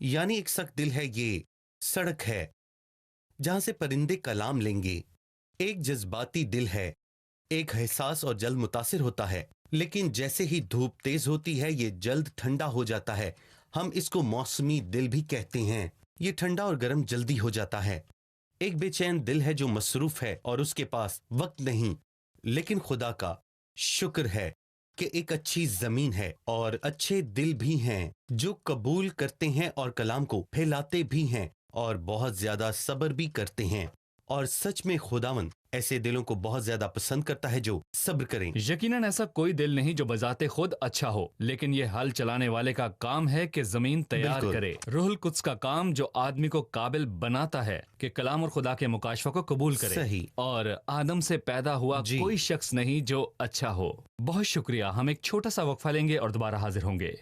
یعنی ایک سخت دل ہے، یہ سڑک ہے جہاں سے پرندے کلام لیں گے. ایک جذباتی دل ہے، ایک حساس اور جلد متاثر ہوتا ہے، لیکن جیسے ہی دھوپ تیز ہوتی ہے یہ جلد ٹھنڈا ہو جاتا ہے. ہم اس کو موسمی دل بھی کہتے ہیں. یہ ٹھنڈا اور گرم جلدی ہو جاتا ہے. ایک بے چین دل ہے جو مصروف ہے اور اس کے پاس وقت نہیں، لیکن خدا کا شکر ہے کہ ایک اچھی زمین ہے اور اچھے دل بھی ہیں جو قبول کرتے ہیں اور کلام کو پھیلاتے بھی ہیں اور بہت زیادہ صبر بھی کرتے ہیں. اور سچ میں خداوند ایسے دلوں کو بہت زیادہ پسند کرتا ہے جو صبر کریں. یقیناً ایسا کوئی دل نہیں جو بذات خود اچھا ہو، لیکن یہ ہل چلانے والے کا کام ہے کہ زمین تیار بالکل. کرے. روح القدس کا کام جو آدمی کو قابل بناتا ہے کہ کلام اور خدا کے مکاشفہ کو قبول کرے. صحیح. اور آدم سے پیدا ہوا جی. کوئی شخص نہیں جو اچھا ہو. بہت شکریہ. ہم ایک چھوٹا سا وقفہ لیں گے اور دوبارہ حاضر ہوں گے.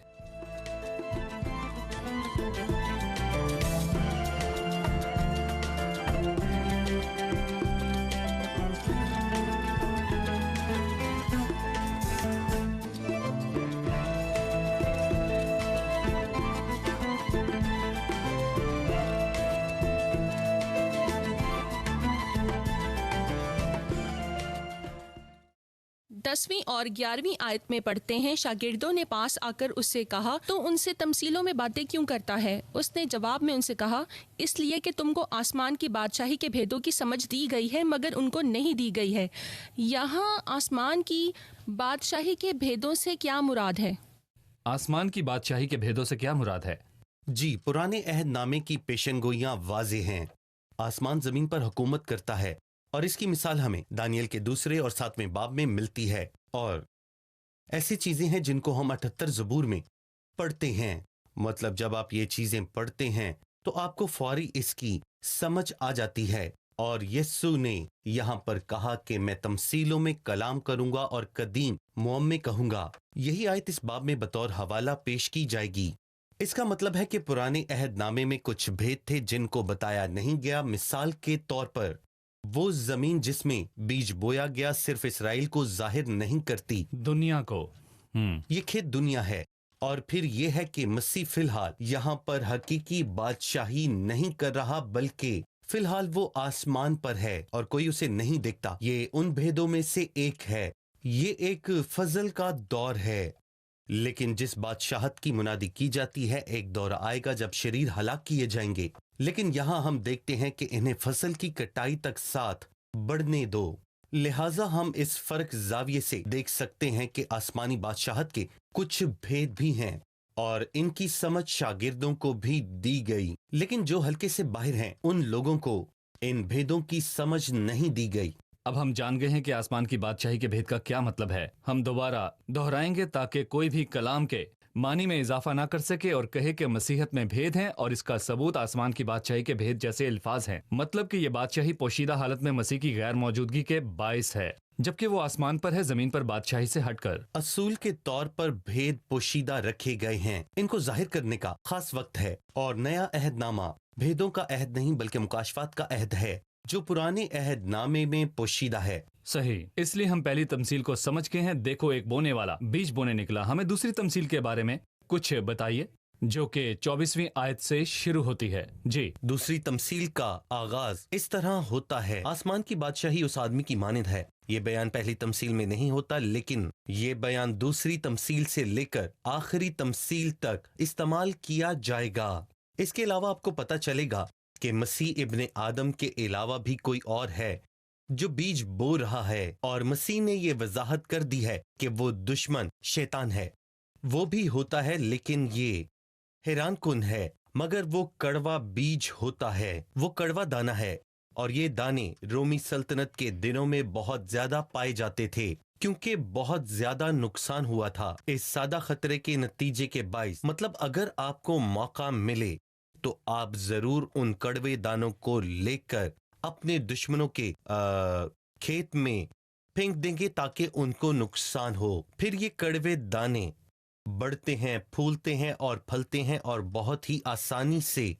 دسویں اور 11ویں آیت میں پڑھتے ہیں، شاگردوں نے پاس آ کر اس سے کہا تو ان سے تمثیلوں میں باتیں کیوں کرتا ہے؟ اس نے جواب میں ان سے کہا، اس لیے کہ تم کو آسمان کی بادشاہی کے بھیدوں کی سمجھ دی گئی ہے مگر ان کو نہیں دی گئی ہے. یہاں آسمان کی بادشاہی کے بھیدوں سے کیا مراد ہے؟ آسمان کی بادشاہی کے بھیدوں سے کیا مراد ہے؟ جی، پرانے عہد نامے کی پیشن گوئیاں واضح ہیں. آسمان زمین پر حکومت کرتا ہے اور اس کی مثال ہمیں دانیل کے 2 اور 7 باب میں ملتی ہے. اور ایسی چیزیں ہیں جن کو ہم 78 زبور میں پڑھتے ہیں. مطلب جب آپ یہ چیزیں پڑھتے ہیں تو آپ کو فوری اس کی سمجھ آ جاتی ہے. اور یسوع نے یہاں پر کہا کہ میں تمثیلوں میں کلام کروں گا اور قدیم معمے کہوں گا. یہی آیت اس باب میں بطور حوالہ پیش کی جائے گی. اس کا مطلب ہے کہ پرانے عہد نامے میں کچھ بھید تھے جن کو بتایا نہیں گیا. مثال کے طور پر وہ زمین جس میں بیج بویا گیا صرف اسرائیل کو ظاہر نہیں کرتی، دنیا کو. یہ کھیت دنیا ہے. اور پھر یہ ہے کہ مسیح فی الحال یہاں پر حقیقی بادشاہی نہیں کر رہا، بلکہ فی الحال وہ آسمان پر ہے اور کوئی اسے نہیں دیکھتا. یہ ان بھیدوں میں سے ایک ہے. یہ ایک فضل کا دور ہے. لیکن جس بادشاہت کی منادی کی جاتی ہے، ایک دور آئے گا جب شریر ہلاک کیے جائیں گے. لیکن یہاں ہم دیکھتے ہیں کہ انہیں فصل کی کٹائی تک ساتھ بڑھنے دو. لہٰذا ہم اس فرق زاویے سے دیکھ سکتے ہیں کہ آسمانی بادشاہت کے کچھ بھید بھی ہیں اور ان کی سمجھ شاگردوں کو بھی دی گئی، لیکن جو ہلکے سے باہر ہیں ان لوگوں کو ان بھیدوں کی سمجھ نہیں دی گئی. اب ہم جان گئے ہیں کہ آسمان کی بادشاہی کے بھید کا کیا مطلب ہے. ہم دوبارہ دہرائیں گے تاکہ کوئی بھی کلام کے معنی میں اضافہ نہ کر سکے اور کہے کہ مسیحت میں بھید ہیں اور اس کا ثبوت آسمان کی بادشاہی کے بھید جیسے الفاظ ہیں. مطلب کہ یہ بادشاہی پوشیدہ حالت میں مسیح کی غیر موجودگی کے باعث ہے، جبکہ وہ آسمان پر ہے، زمین پر بادشاہی سے ہٹ کر. اصول کے طور پر بھید پوشیدہ رکھے گئے ہیں. ان کو ظاہر کرنے کا خاص وقت ہے. اور نیا عہد نامہ بھیدوں کا عہد نہیں بلکہ مکاشفات کا عہد ہے جو پرانے عہد نامے میں پوشیدہ ہے. صحیح. اس لیے ہم پہلی تمثیل کو سمجھ گئے ہیں. دیکھو، ایک بونے والا بیج بونے نکلا. ہمیں دوسری تمثیل کے بارے میں کچھ بتائیے جو کہ 24ویں آیت سے شروع ہوتی ہے. جی. دوسری تمثیل کا آغاز اس طرح ہوتا ہے، آسمان کی بادشاہی اس آدمی کی مانند ہے. یہ بیان پہلی تمثیل میں نہیں ہوتا، لیکن یہ بیان دوسری تمثیل سے لے کر آخری تمثیل تک استعمال کیا جائے گا. اس کے علاوہ آپ کو پتہ چلے گا کہ مسیح ابن آدم کے علاوہ بھی کوئی اور ہے جو بیج بو رہا ہے، اور مسیح نے یہ وضاحت کر دی ہے کہ وہ دشمن شیطان ہے. وہ بھی ہوتا ہے، لیکن یہ حیران کن ہے، مگر وہ کڑوا بیج ہوتا ہے، وہ کڑوا دانہ ہے. اور یہ دانے رومی سلطنت کے دنوں میں بہت زیادہ پائے جاتے تھے کیونکہ بہت زیادہ نقصان ہوا تھا اس سادہ خطرے کے نتیجے کے باعث. مطلب اگر آپ کو موقع ملے تو آپ ضرور ان کڑوے دانوں کو لے کر اپنے دشمنوں کے کھیت میں پھینک دیں گے تاکہ ان کو نقصان ہو. پھر یہ کڑوے دانے بڑھتے ہیں، پھولتے ہیں اور پھلتے ہیں اور بہت ہی آسانی سے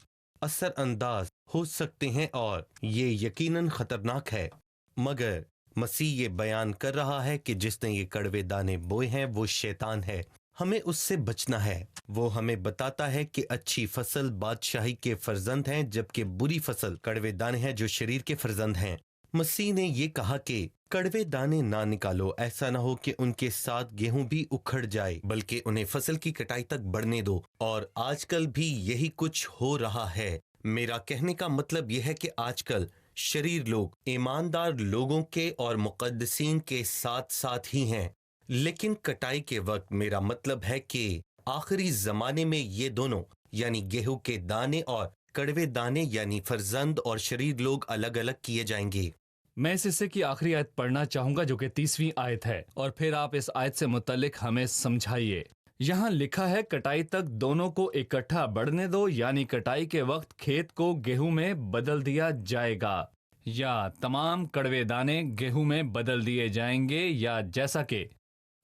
اثر انداز ہو سکتے ہیں، اور یہ یقیناً خطرناک ہے. مگر مسیح یہ بیان کر رہا ہے کہ جس نے یہ کڑوے دانے بوئے ہیں وہ شیطان ہے. ہمیں اس سے بچنا ہے۔ وہ ہمیں بتاتا ہے کہ اچھی فصل بادشاہی کے فرزند ہیں، جبکہ بری فصل کڑوے دانے ہیں جو شریر کے فرزند ہیں۔ مسیح نے یہ کہا کہ کڑوے دانے نہ نکالو، ایسا نہ ہو کہ ان کے ساتھ گیہوں بھی اکھڑ جائے، بلکہ انہیں فصل کی کٹائی تک بڑھنے دو۔ اور آج کل بھی یہی کچھ ہو رہا ہے۔ میرا کہنے کا مطلب یہ ہے کہ آج کل شریر لوگ ایماندار لوگوں کے اور مقدسین کے ساتھ ساتھ ہی ہیں، لیکن کٹائی کے وقت میرا مطلب ہے کہ آخری زمانے میں یہ دونوں یعنی گیہوں کے دانے اور کڑوے دانے یعنی فرزند اور شریر لوگ الگ الگ کیے جائیں گے۔ میں اس حصے کی آخری آیت پڑھنا چاہوں گا جو کہ 30ویں آیت ہے، اور پھر آپ اس آیت سے متعلق ہمیں سمجھائیے۔ یہاں لکھا ہے کٹائی تک دونوں کو اکٹھا بڑھنے دو، یعنی کٹائی کے وقت کھیت کو گیہوں میں بدل دیا جائے گا، یا تمام کڑوے دانے گیہوں میں بدل دیے جائیں گے، یا جیسا کہ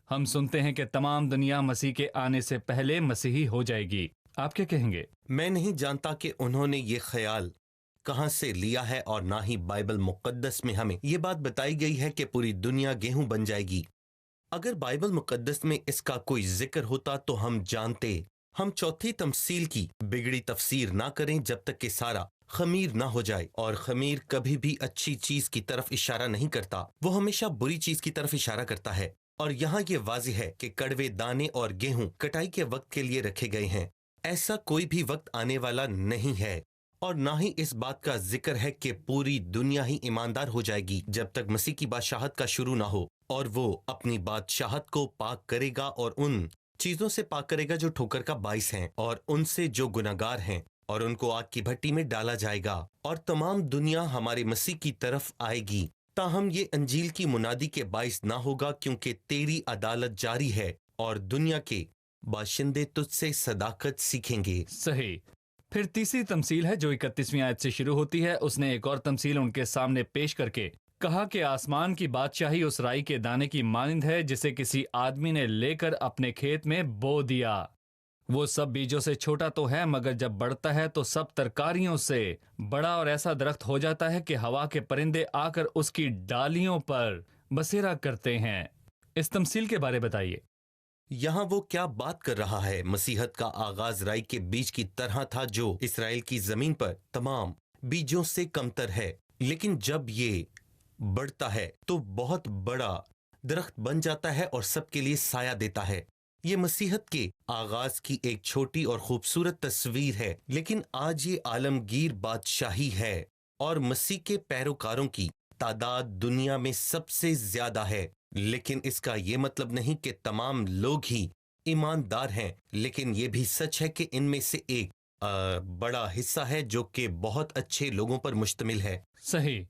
ہم سنتے ہیں کہ تمام دنیا مسیح کے آنے سے پہلے مسیحی ہو جائے گی۔ آپ کیا کہیں گے؟ میں نہیں جانتا کہ انہوں نے یہ خیال کہاں سے لیا ہے، اور نہ ہی بائبل مقدس میں ہمیں یہ بات بتائی گئی ہے کہ پوری دنیا گیہوں بن جائے گی۔ اگر بائبل مقدس میں اس کا کوئی ذکر ہوتا تو ہم جانتے۔ ہم چوتھی تمثیل کی بگڑی تفسیر نہ کریں جب تک کہ سارا خمیر نہ ہو جائے، اور خمیر کبھی بھی اچھی چیز کی طرف اشارہ نہیں کرتا، وہ ہمیشہ بری چیز کی طرف اشارہ کرتا ہے۔ اور یہاں یہ واضح ہے کہ کڑوے دانے اور گیہوں کٹائی کے وقت کے لیے رکھے گئے ہیں۔ ایسا کوئی بھی وقت آنے والا نہیں ہے، اور نہ ہی اس بات کا ذکر ہے کہ پوری دنیا ہی ایماندار ہو جائے گی جب تک مسیح کی بادشاہت کا شروع نہ ہو، اور وہ اپنی بادشاہت کو پاک کرے گا اور ان چیزوں سے پاک کرے گا جو ٹھوکر کا باعث ہیں، اور ان سے جو گناہگار ہیں، اور ان کو آگ کی بھٹی میں ڈالا جائے گا، اور تمام دنیا ہمارے مسیح کی طرف آئے گی۔ تاہم یہ انجیل کی منادی کے باعث نہ ہوگا، کیونکہ تیری عدالت جاری ہے اور دنیا کے باشندے تجھ سے صداقت سیکھیں گے۔ صحیح۔ پھر تیسری تمثیل ہے جو 31ویں آیت سے شروع ہوتی ہے۔ اس نے ایک اور تمثیل ان کے سامنے پیش کر کے کہا کہ آسمان کی بادشاہی اس رائی کے دانے کی مانند ہے جسے کسی آدمی نے لے کر اپنے کھیت میں بو دیا۔ وہ سب بیجوں سے چھوٹا تو ہے، مگر جب بڑھتا ہے تو سب ترکاریوں سے بڑا اور ایسا درخت ہو جاتا ہے کہ ہوا کے پرندے آ کر اس کی ڈالیوں پر بسیرا کرتے ہیں۔ اس تمثیل کے بارے بتائیے۔ یہاں وہ کیا بات کر رہا ہے؟ مسیحت کا آغاز رائی کے بیج کی طرح تھا جو اسرائیل کی زمین پر تمام بیجوں سے کمتر ہے، لیکن جب یہ بڑھتا ہے تو بہت بڑا درخت بن جاتا ہے اور سب کے لیے سایہ دیتا ہے۔ یہ مسیحت کے آغاز کی ایک چھوٹی اور خوبصورت تصویر ہے، لیکن آج یہ عالمگیر بادشاہی ہے، اور مسیح کے پیروکاروں کی تعداد دنیا میں سب سے زیادہ ہے۔ لیکن اس کا یہ مطلب نہیں کہ تمام لوگ ہی ایماندار ہیں، لیکن یہ بھی سچ ہے کہ ان میں سے ایک بڑا حصہ ہے جو کہ بہت اچھے لوگوں پر مشتمل ہے۔ صحیح۔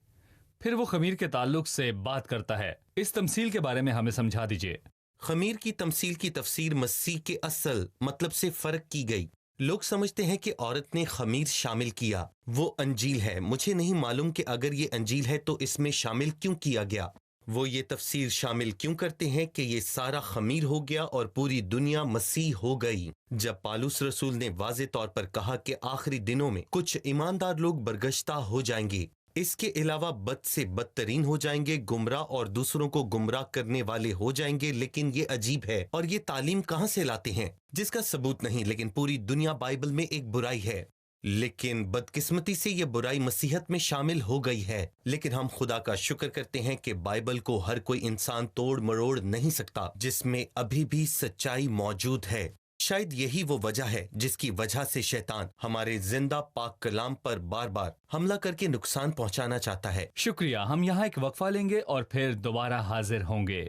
پھر وہ خمیر کے تعلق سے بات کرتا ہے۔ اس تمثیل کے بارے میں ہمیں سمجھا دیجیے۔ خمیر کی تمثیل کی تفسیر مسیح کے اصل مطلب سے فرق کی گئی۔ لوگ سمجھتے ہیں کہ عورت نے خمیر شامل کیا، وہ انجیل ہے۔ مجھے نہیں معلوم کہ اگر یہ انجیل ہے تو اس میں شامل کیوں کیا گیا۔ وہ یہ تفسیر شامل کیوں کرتے ہیں کہ یہ سارا خمیر ہو گیا اور پوری دنیا مسیح ہو گئی۔ جب پالوس رسول نے واضح طور پر کہا کہ آخری دنوں میں کچھ ایماندار لوگ برگشتہ ہو جائیں گے، اس کے علاوہ بد سے بدترین ہو جائیں گے، گمراہ اور دوسروں کو گمراہ کرنے والے ہو جائیں گے۔ لیکن یہ عجیب ہے، اور یہ تعلیم کہاں سے لاتے ہیں جس کا ثبوت نہیں، لیکن پوری دنیا بائبل میں ایک برائی ہے، لیکن بدقسمتی سے یہ برائی مسیحت میں شامل ہو گئی ہے۔ لیکن ہم خدا کا شکر کرتے ہیں کہ بائبل کو ہر کوئی انسان توڑ مروڑ نہیں سکتا، جس میں ابھی بھی سچائی موجود ہے۔ شاید یہی وہ وجہ ہے جس کی وجہ سے شیطان ہمارے زندہ پاک کلام پر بار بار حملہ کر کے نقصان پہنچانا چاہتا ہے۔ شکریہ۔ ہم یہاں ایک وقفہ لیں گے اور پھر دوبارہ حاضر ہوں گے۔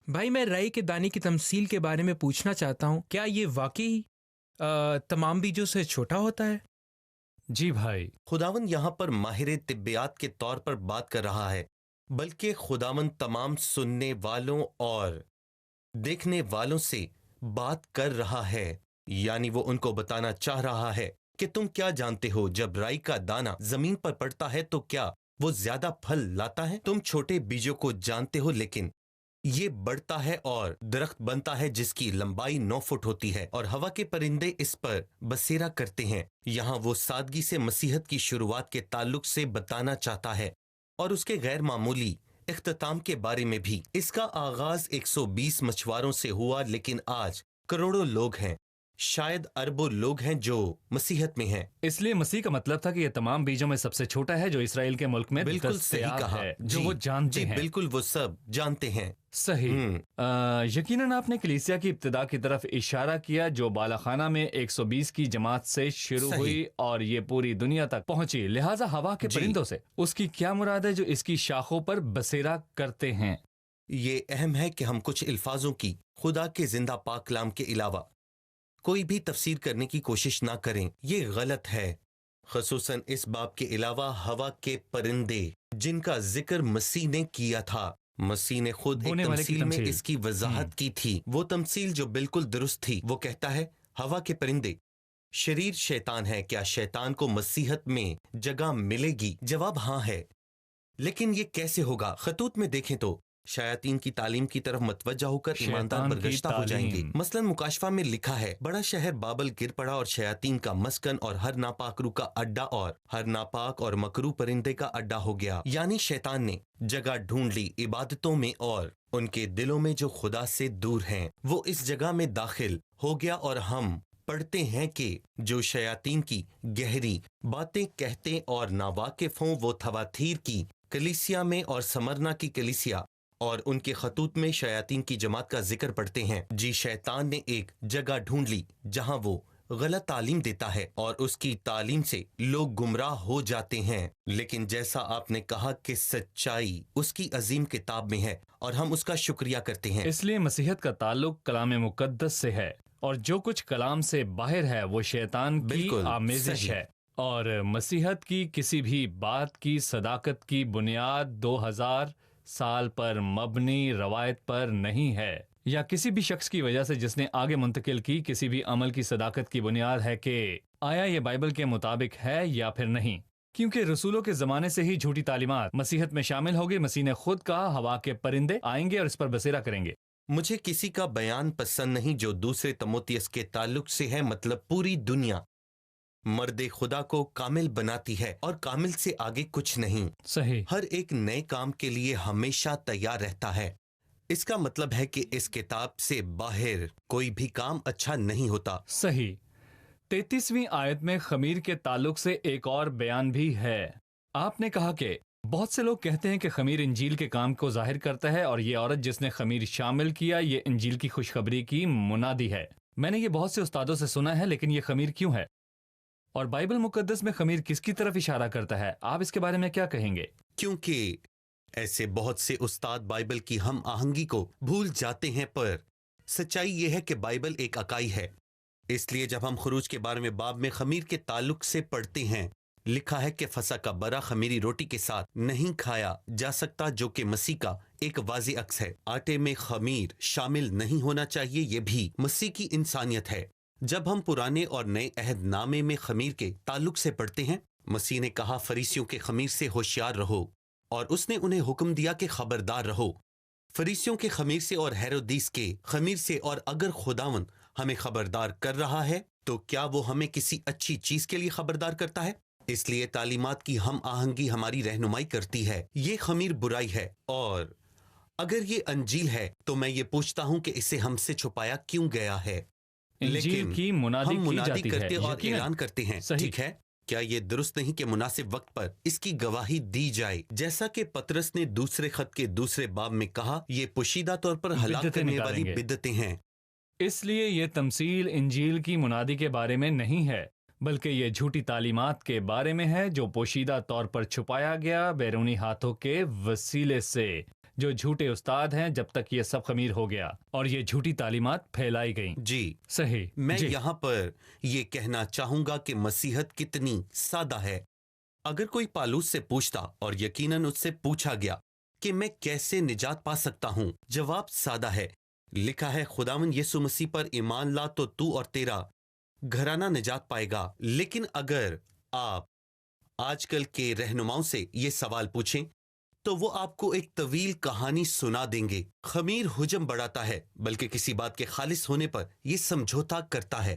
بھائی، میں رائی کے دانے کی تمثیل کے بارے میں پوچھنا چاہتا ہوں، کیا یہ واقعی تمام بیجوں سے چھوٹا ہوتا ہے؟ جی بھائی۔ خداوند یہاں پر ماہر طبیات کے طور پر بات کر رہا ہے، بلکہ خداوند تمام سننے والوں اور دیکھنے والوں سے بات کر رہا ہے، یعنی وہ ان کو بتانا چاہ رہا ہے کہ تم کیا جانتے ہو جب رائی کا دانہ زمین پر پڑتا ہے تو کیا وہ زیادہ پھل لاتا ہے؟ تم چھوٹے بیجوں کو جانتے ہو، لیکن یہ بڑھتا ہے اور درخت بنتا ہے جس کی لمبائی 9 فٹ ہوتی ہے اور ہوا کے پرندے اس پر بسیرا کرتے ہیں۔ یہاں وہ سادگی سے مسیحت کی شروعات کے تعلق سے بتانا چاہتا ہے اور اس کے غیر معمولی اختتام کے بارے میں بھی۔ اس کا آغاز 120 مچھواروں سے ہوا، لیکن آج کروڑوں لوگ ہیں، شاید اربوں لوگ ہیں جو مسیحت میں ہیں۔ اس لیے مسیح کا مطلب تھا کہ یہ تمام بیجوں میں سب سے چھوٹا ہے جو اسرائیل کے ملک میں بالکل صحیح دستیاب کہا ہے، جو جی، وہ جانتے جی ہیں۔ بالکل وہ سب جانتے ہیں۔ صحیح۔ یقیناً آپ نے کلیسیا کی ابتدا کی طرف اشارہ کیا جو بالاخانہ میں 120 کی جماعت سے شروع صحیح۔ ہوئی اور یہ پوری دنیا تک پہنچی، لہٰذا ہوا کے جی۔ پرندوں سے اس کی کیا مراد ہے جو اس کی شاخوں پر بسیرا کرتے ہیں؟ یہ اہم ہے کہ ہم کچھ الفاظوں کی خدا کے زندہ پاک کلام کے علاوہ کوئی بھی تفسیر کرنے کی کوشش نہ کریں، یہ غلط ہے، خصوصاً اس باب کے علاوہ ہوا کے پرندے جن کا ذکر مسیح نے کیا تھا۔ مسیح نے خود ایک بونے والے کی تمثیل میں تمثیل۔ اس کی وضاحت کی تھی، وہ تمثیل جو بالکل درست تھی۔ وہ کہتا ہے ہوا کے پرندے شریر شیطان ہے، کیا شیطان کو مسیحت میں جگہ ملے گی؟ جواب ہاں ہے، لیکن یہ کیسے ہوگا؟ خطوط میں دیکھیں تو شیاطین کی تعلیم کی طرف متوجہ ہو کر ایماندار شیطان کی برگشتہ ہو جائیں گے۔ تعلیم۔ مثلا مکاشفہ میں لکھا ہے بڑا شہر بابل گر پڑا اور شیاطین کا مسکن اور ہر ناپاک روح کا اڈا اور ہر ناپاک اور مکروہ پرندے کا اڈا ہو گیا۔ یعنی شیطان نے جگہ ڈھونڈ لی عبادتوں میں اور ان کے دلوں میں جو خدا سے دور ہیں، وہ اس جگہ میں داخل ہو گیا، اور ہم پڑھتے ہیں کہ جو شیاطین کی گہری باتیں کہتے اور ناواقف ہوں وہ تھواتیر کی کلیسیا میں اور سمرنا کی کلیسیا اور ان کے خطوط میں شیاطین کی جماعت کا ذکر پڑھتے ہیں۔ جی، شیطان نے ایک جگہ ڈھونڈ لی جہاں وہ غلط تعلیم دیتا ہے اور اس کی تعلیم سے لوگ گمراہ ہو جاتے ہیں، لیکن جیسا آپ نے کہا کہ سچائی اس کی عظیم کتاب میں ہے اور ہم اس کا شکریہ کرتے ہیں۔ اس لیے مسیحت کا تعلق کلام مقدس سے ہے، اور جو کچھ کلام سے باہر ہے وہ شیطان کی بالکل آمیزش صحیح۔ ہے، اور مسیحت کی کسی بھی بات کی صداقت کی بنیاد 2000 سال پر مبنی روایت پر نہیں ہے، یا کسی بھی شخص کی وجہ سے جس نے آگے منتقل کی کسی بھی عمل کی صداقت کی بنیاد ہے کہ آیا یہ بائبل کے مطابق ہے یا پھر نہیں، کیونکہ رسولوں کے زمانے سے ہی جھوٹی تعلیمات مسیحت میں شامل ہوگی۔ مسیح نے خود کہا ہوا کے پرندے آئیں گے اور اس پر بسیرا کریں گے۔ مجھے کسی کا بیان پسند نہیں جو دوسرے تموتیس کے تعلق سے ہے، مطلب پوری دنیا مرد خدا کو کامل بناتی ہے اور کامل سے آگے کچھ نہیں۔ صحیح۔ ہر ایک نئے کام کے لیے ہمیشہ تیار رہتا ہے۔ اس کا مطلب ہے کہ اس کتاب سے باہر کوئی بھی کام اچھا نہیں ہوتا۔ صحیح۔ 33ویں آیت میں خمیر کے تعلق سے ایک اور بیان بھی ہے۔ آپ نے کہا کہ بہت سے لوگ کہتے ہیں کہ خمیر انجیل کے کام کو ظاہر کرتا ہے، اور یہ عورت جس نے خمیر شامل کیا یہ انجیل کی خوشخبری کی منادی ہے۔ میں نے یہ بہت سے استادوں سے سنا ہے، لیکن یہ خمیر کیوں ہے؟ اور بائبل مقدس میں خمیر کس کی طرف اشارہ کرتا ہے؟ آپ اس کے بارے میں کیا کہیں گے؟ کیونکہ ایسے بہت سے استاد بائبل کی ہم آہنگی کو بھول جاتے ہیں، پر سچائی یہ ہے کہ بائبل ایک اکائی ہے۔ اس لیے جب ہم خروج کے بارے میں باب میں خمیر کے تعلق سے پڑھتے ہیں، لکھا ہے کہ فسح کا برا خمیری روٹی کے ساتھ نہیں کھایا جا سکتا، جو کہ مسیح کا ایک واضح عکس ہے۔ آٹے میں خمیر شامل نہیں ہونا چاہیے، یہ بھی مسیح کی انسانیت ہے۔ جب ہم پرانے اور نئے عہد نامے میں خمیر کے تعلق سے پڑھتے ہیں، مسیح نے کہا فریسیوں کے خمیر سے ہوشیار رہو، اور اس نے انہیں حکم دیا کہ خبردار رہو فریسیوں کے خمیر سے اور ہیرودیس کے خمیر سے، اور اگر خداوند ہمیں خبردار کر رہا ہے تو کیا وہ ہمیں کسی اچھی چیز کے لیے خبردار کرتا ہے؟ اس لیے تعلیمات کی ہم آہنگی ہماری رہنمائی کرتی ہے۔ یہ خمیر برائی ہے، اور اگر یہ انجیل ہے تو میں یہ پوچھتا ہوں کہ اسے ہم سے چھپایا کیوں گیا ہے؟ انجیل کی منادی ہم کی منادی جاتی ہے، کرتے اور یقیناً۔ اعلان کرتے ہیں، صحیح۔ ٹھیک ہے؟ کیا یہ درست نہیں کہ مناسب وقت پر اس کی گواہی دی جائے؟ جیسا کہ پطرس نے دوسرے خط کے دوسرے باب میں کہا، یہ پوشیدہ طور پر ہلاک بدعتیں کرنے نکالیں والی گے۔ بدعتیں ہیں۔ اس لیے یہ تمثیل انجیل کی منادی کے بارے میں نہیں ہے، بلکہ یہ جھوٹی تعلیمات کے بارے میں ہے جو پوشیدہ طور پر چھپایا گیا بیرونی ہاتھوں کے وسیلے سے، جو جھوٹے استاد ہیں، جب تک یہ سب خمیر ہو گیا اور یہ جھوٹی تعلیمات پھیلائی گئیں۔ جی، صحیح۔ میں جی۔ یہاں پر یہ کہنا چاہوں گا کہ مسیحت کتنی سادہ ہے۔ اگر کوئی پالوس سے پوچھتا اور یقیناً اس سے پوچھا گیا کہ میں کیسے نجات پا سکتا ہوں، جواب سادہ ہے۔ لکھا ہے خداوند یسوع مسیح پر ایمان لا تو اور تیرا گھرانہ نجات پائے گا. لیکن اگر آپ آج کل کے رہنماؤں سے یہ سوال پوچھیں تو وہ آپ کو ایک طویل کہانی سنا دیں گے. خمیر حجم بڑھاتا ہے، بلکہ کسی بات کے خالص ہونے پر یہ سمجھوتا کرتا ہے.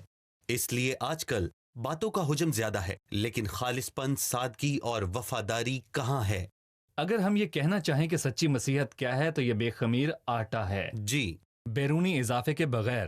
اس لیے آج کل باتوں کا حجم زیادہ ہے، لیکن خالص پن، سادگی اور وفاداری کہاں ہے؟ اگر ہم یہ کہنا چاہیں کہ سچی مسیحت کیا ہے تو یہ بے خمیر آٹا ہے، جی بیرونی اضافے کے بغیر.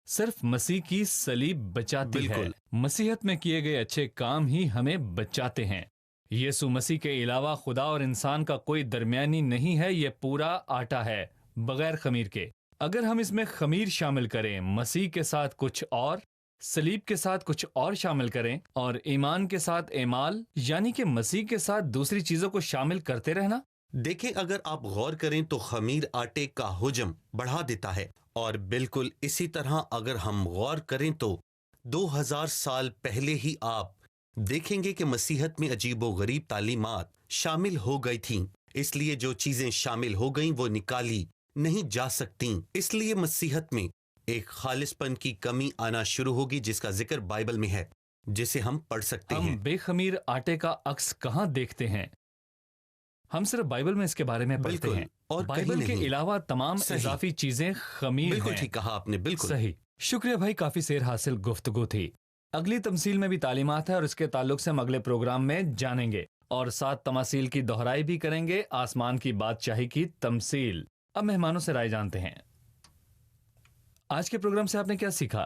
صرف مسیح کی صلیب بچاتی ہے. بالکل. مسیحت میں کیے گئے اچھے کام ہی ہمیں بچاتے ہیں. یسوع مسیح کے علاوہ خدا اور انسان کا کوئی درمیانی نہیں ہے. یہ پورا آٹا ہے بغیر خمیر کے. اگر ہم اس میں خمیر شامل کریں، مسیح کے ساتھ کچھ اور، صلیب کے ساتھ کچھ اور شامل کریں، اور ایمان کے ساتھ اعمال یعنی کہ مسیح کے ساتھ دوسری چیزوں کو شامل کرتے رہنا. دیکھیں، اگر آپ غور کریں تو خمیر آٹے کا حجم بڑھا دیتا ہے، اور بالکل اسی طرح اگر ہم غور کریں تو 2000 سال پہلے ہی آپ دیکھیں گے کہ مسیحت میں عجیب و غریب تعلیمات شامل ہو گئی تھیں. اس لیے جو چیزیں شامل ہو گئیں وہ نکالی نہیں جا سکتیں. اس لیے مسیحت میں ایک خالص پن کی کمی آنا شروع ہوگی، جس کا ذکر بائبل میں ہے، جسے ہم پڑھ سکتے ہیں. ہم بے خمیر آٹے کا عکس کہاں دیکھتے ہیں؟ ہم صرف بائبل میں اس کے بارے میں پڑھتے بالکل، ہیں. اور بائبل کہیں کے نہیں. علاوہ تمام صحیح. اضافی چیزیں خمیر بالکل ہیں. ٹھیک کہا آپ نے. بالکل صحیح. شکریہ بھائی، کافی سیر حاصل گفتگو تھی. اگلی تمثیل میں بھی تعلیمات ہے اور اس کے تعلق سے ہم اگلے پروگرام میں جانیں گے، اور 7 تماثیل کی دہرائی بھی کریں گے. آسمان کی بادشاہی کی تمثیل. اب مہمانوں سے رائے جانتے ہیں. آج کے پروگرام سے آپ نے کیا سیکھا؟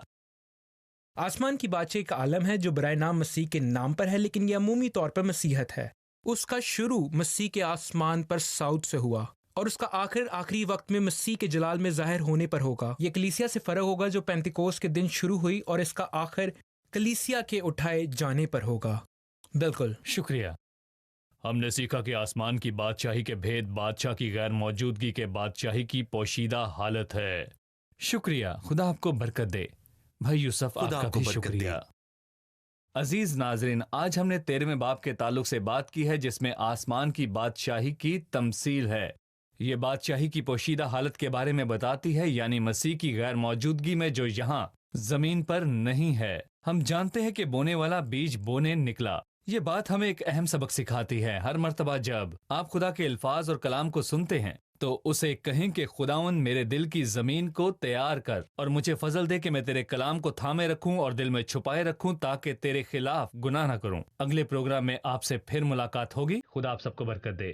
آسمان کی بادشاہی ایک عالم ہے جو برائے نام مسیح کے نام پر ہے، لیکن یہ عمومی طور پر مسیحت ہے. اس کا شروع مسیح کے آسمان پر صعود سے ہوا، اور اس کا آخری وقت میں مسیح کے جلال میں ظاہر ہونے پر ہوگا. یہ کلیسیا سے فرق ہوگا جو پینتیکوست کے دن شروع ہوئی، اور اس کا آخر کلیسیا کے اٹھائے جانے پر ہوگا. بالکل. شکریہ. ہم نے سیکھا کہ آسمان کی بادشاہی کے بھید بادشاہ کی غیر موجودگی کے بادشاہی کی پوشیدہ حالت ہے. شکریہ. خدا آپ کو برکت دے. بھائی یوسف، آپ خدا کا آپ کو بھی برکت شکریہ. عزیز ناظرین، آج ہم نے 13ویں باب کے تعلق سے بات کی ہے، جس میں آسمان کی بادشاہی کی تمثیل ہے. یہ بادشاہی کی پوشیدہ حالت کے بارے میں بتاتی ہے، یعنی مسیح کی غیر موجودگی میں جو یہاں زمین پر نہیں ہے. ہم جانتے ہیں کہ بونے والا بیج بونے نکلا. یہ بات ہمیں ایک اہم سبق سکھاتی ہے. ہر مرتبہ جب آپ خدا کے الفاظ اور کلام کو سنتے ہیں تو اسے کہیں کہ خداوند میرے دل کی زمین کو تیار کر، اور مجھے فضل دے کہ میں تیرے کلام کو تھامے رکھوں اور دل میں چھپائے رکھوں، تاکہ تیرے خلاف گناہ نہ کروں. اگلے پروگرام میں آپ سے پھر ملاقات ہوگی. خدا آپ سب کو برکت دے.